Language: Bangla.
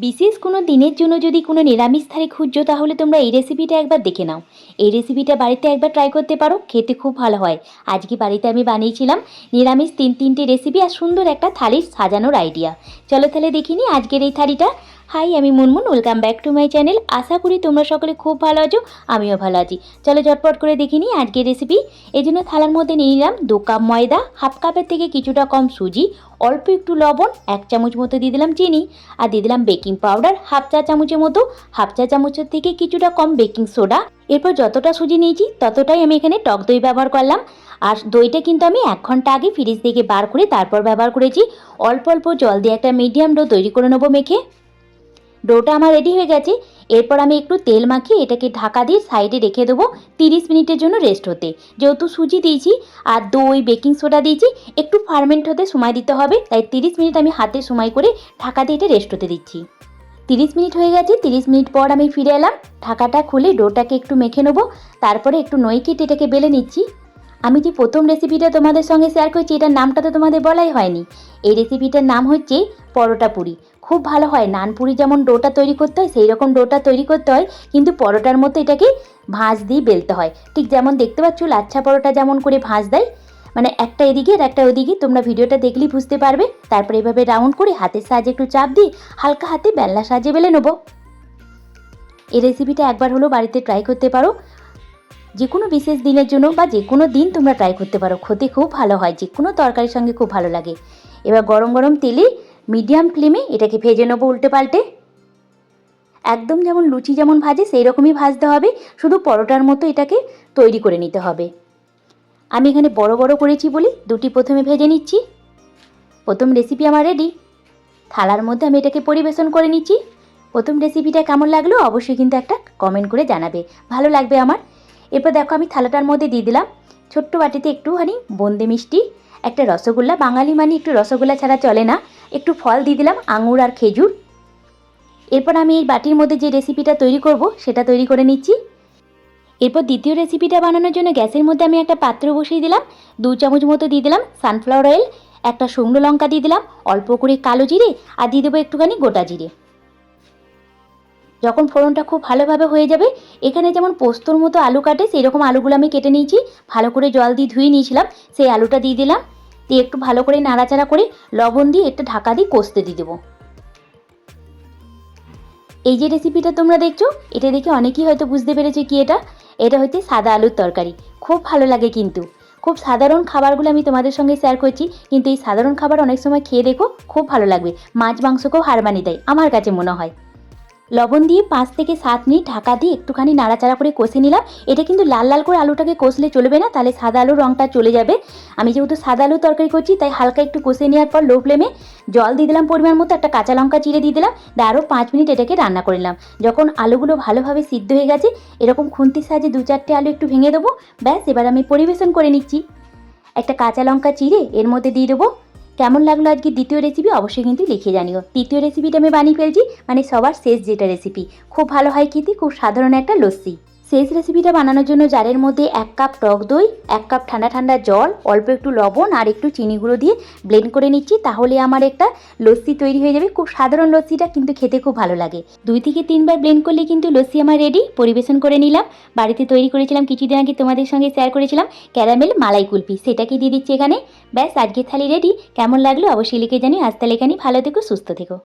বিশেষ কোনো দিনের জন্য যদি কোনো নিরামিষ থালি খুঁজছো তাহলে তোমরা এই রেসিপিটা একবার দেখে নাও। এই রেসিপিটা বাড়িতে একবার ট্রাই করতে পারো, খেতে খুব ভালো হয়। আজকে বাড়িতে আমি বানিয়েছিলাম নিরামিষ তিনটে রেসিপি আর সুন্দর একটা থালির সাজানোর আইডিয়া। চলো তাহলে দেখিনি আজকের এই থালিটা। হাই, আমি Munmun, welcome back to my channel. আশা করি তোমরা সকলে খুব ভালো আছো, আমিও ভালো আছি। চলো ঝটপট করে দেখিনি আজকের রেসিপি। এই জন্য থালার মধ্যে নিয়ে নিলাম 2 কাপ ময়দা, হাফ কাপের থেকে কিছুটা কম সুজি, অল্প একটু লবণ, 1 চামচ মতো দিয়ে দিলাম চিনি, আর দিয়ে দিলাম বেকিং পাউডার হাফ চা চামচের মতো, হাফ চা চামচের থেকে কিছুটা কম বেকিং সোডা। এরপর যতটা সুজি নিয়েছি ততটাই আমি এখানে টক দই ব্যবহার করলাম। আর দইটা কিন্তু আমি 1 ঘন্টা আগে ফ্রিজ থেকে বার করে তারপর ব্যবহার করেছি। অল্প অল্প জল দিয়ে একটা মিডিয়াম ডো তৈরি করে নেবো মেখে। ডোটা আমার রেডি হয়ে গেছে। এরপর আমি একটু তেল মাখিয়ে এটাকে ঢাকা দিয়ে সাইডে রেখে দেবো 30 মিনিটের জন্য রেস্ট হতে। যেহেতু সুজি দিয়েছি আর দই বেকিং সোডা দিয়েছি, একটু ফার্মেন্ট হতে সময় দিতে হবে, তাই 30 মিনিট আমি হাতে সময় করে ঢাকা দিয়ে এটা রেস্ট হতে দিচ্ছি। 30 মিনিট হয়ে গেছে। 30 মিনিট পর আমি ফিরে এলাম। ঢাকাটা খুলে ডোটাকে একটু মেখে নেবো, তারপরে একটু নই কেটে এটাকে বেলে নিচ্ছি। আমি যে প্রথম রেসিপিটা তোমাদের সঙ্গে শেয়ার করছি, এটার নামটা তো তোমাদের বলাই হয়নি। এই রেসিপিটার নাম হচ্ছে পরোটা পুরি। খুব ভালো হয়, নান পুরি যেমন ডোটা তৈরি করতে হয় সেই রকম ডোটা তৈরি করতে হয়, কিন্তু পরোটার মতো এটাকে ভাঁজ দিয়ে বেলতে হয়। ঠিক যেমন দেখতে পাচ্ছ লাচ্ছা পরোটা যেমন করে ভাঁজ দেয়, মানে একটা এদিকে আর একটা ওদিকে, তোমরা ভিডিওটা দেখলেই বুঝতে পারবে। তারপরে এভাবে রাউন্ড করে হাতের সাহায্যে একটু চাপ দিয়ে হালকা হাতে বেলনার সাহায্যে বেলে নেবো। এই রেসিপিটা একবার হলো বাড়িতে ট্রাই করতে পারো। যে কোনো বিশেষ দিনের জন্য বা যে কোনো দিন তোমরা ট্রাই করতে পারো, খেতে খুব ভালো হয়, যে কোনো তরকারির সঙ্গে খুব ভালো লাগে। এবার গরম গরম তেলে মিডিয়াম ফ্লেমে এটাকে ভেজে নেবো উল্টে পাল্টে। একদম যেমন লুচি যেমন ভাজে সেই রকমই ভাজতে হবে, শুধু পরোটার মতো এটাকে তৈরি করে নিতে হবে। আমি এখানে বড় বড় করেছি বলে দুটি প্রথমে ভেজে নিচ্ছি। প্রথম রেসিপি আমার রেডি। থালার মধ্যে আমি এটাকে পরিবেশন করে নিচ্ছি। প্রথম রেসিপিটা কেমন লাগলো অবশ্যই কিন্তু একটা কমেন্ট করে জানাবে, ভালো লাগবে আমার। এরপর দেখো আমি থালাটার মধ্যে দিয়ে দিলাম ছোট্ট বাটিতে একটুখানি বোঁদে মিষ্টি, একটা রসগোল্লা, বাঙালি মানে একটু রসগোল্লা ছাড়া চলে না, একটু ফল দিয়ে দিলাম আঙুর আর খেজুর। এরপর আমি এই বাটির মধ্যে যে রেসিপিটা তৈরি করব সেটা তৈরি করে নিচ্ছি। এরপর দ্বিতীয় রেসিপিটা বানানোর জন্য গ্যাসের মধ্যে আমি একটা পাত্র বসিয়ে দিলাম। 2 চামচ মতো দিয়ে দিলাম সানফ্লাওয়ার অয়েল, একটা শুকনো লঙ্কা দিয়ে দিলাম, অল্প করে কালো জিরে, আর দিয়ে দেবো একটুখানি গোটা জিরে। যখন ফোড়নটা খুব ভালোভাবে হয়ে যাবে, এখানে যেমন পোস্তর মতো আলু কাটে সেই রকম আলুগুলো আমি কেটে নিয়েছি, ভালো করে জল দিয়ে ধুয়ে নিয়েছিলাম, সেই আলুটা দিয়ে দিলাম। দিয়ে একটু ভালো করে নাড়াচাড়া করে লবণ দিয়ে একটা ঢাকা দিয়ে কষতে দিয়ে দেবো। এই যে রেসিপিটা তোমরা দেখছো, এটা দেখে অনেকেই হয়তো বুঝতে পেরেছে কি এটা হচ্ছে সাদা আলুর তরকারি। খুব ভালো লাগে, কিন্তু খুব সাধারণ খাবারগুলো আমি তোমাদের সঙ্গে শেয়ার করছি, কিন্তু এই সাধারণ খাবার অনেক সময় খেয়ে দেখো, খুব ভালো লাগবে। মাছ মাংসকেও হার মানিয়ে দেয় আমার কাছে মনে হয়। লবণ দিয়ে 5 থেকে 7 মিনিট ঢাকা দিয়ে একটুখানি নাড়াচাড়া করে কষে নিলাম। এটা কিন্তু লাল লাল করে আলুটাকে কষলে চলবে না, তাহলে সাদা আলুর রঙটা চলে যাবে। আমি যেহেতু সাদা আলুর তরকারি করছি তাই হালকা একটু কষে নেওয়ার পর লো ফ্লেমে জল দিয়ে দিলাম পরিমাণ মতো, একটা কাঁচা লঙ্কা চিড়ে দিয়ে দিলাম, আরও 5 মিনিট এটাকে রান্না করে নিলাম। যখন আলুগুলো ভালোভাবে সিদ্ধ হয়ে গেছে, এরকম খুন্তির সাহায্যে 2-4টে আলু একটু ভেঙে দেবো। ব্যাস, এবার আমি পরিবেশন করে নিচ্ছি। একটা কাঁচা লঙ্কা চিড়ে এর মধ্যে দিয়ে দেবো। কেমন লাগলো আজকে দ্বিতীয় রেসিপি অবশ্যই কিন্তু লিখে জানিও। তৃতীয় রেসিপিটা আমি বানিয়ে ফেলছি, মানে সবার শেষ যেটা রেসিপি, খুব ভালো হয় খেতে, খুব সাধারণ একটা লস্যি। শেষ রেসিপিটা বানানোর জন্য জারের মধ্যে 1 কাপ টক দই, 1 কাপ ঠান্ডা ঠান্ডা জল, অল্প একটু লবণ আর একটু চিনি গুঁড়ো দিয়ে ব্লেন্ড করে নিচ্ছি। তাহলে আমার একটা লস্যি তৈরি হয়ে যাবে। খুব সাধারণ লস্যিটা, কিন্তু খেতে খুব ভালো লাগে। 2 থেকে 3 বার ব্লেন্ড করলে কিন্তু লস্যি আমার রেডি। পরিবেশন করে নিলাম। বাড়িতে তৈরি করেছিলাম কিছুদিন আগে, তোমাদের সঙ্গে শেয়ার করেছিলাম ক্যারামেল মালাই কুলফি, সেটাকে দিয়ে দিচ্ছি এখানে। ব্যাস, আজকের থালি রেডি। কেমন লাগলো অবশ্যই লিখে জানিও। আজ তাহলে এখানে, ভালো থেকো, সুস্থ থেকো।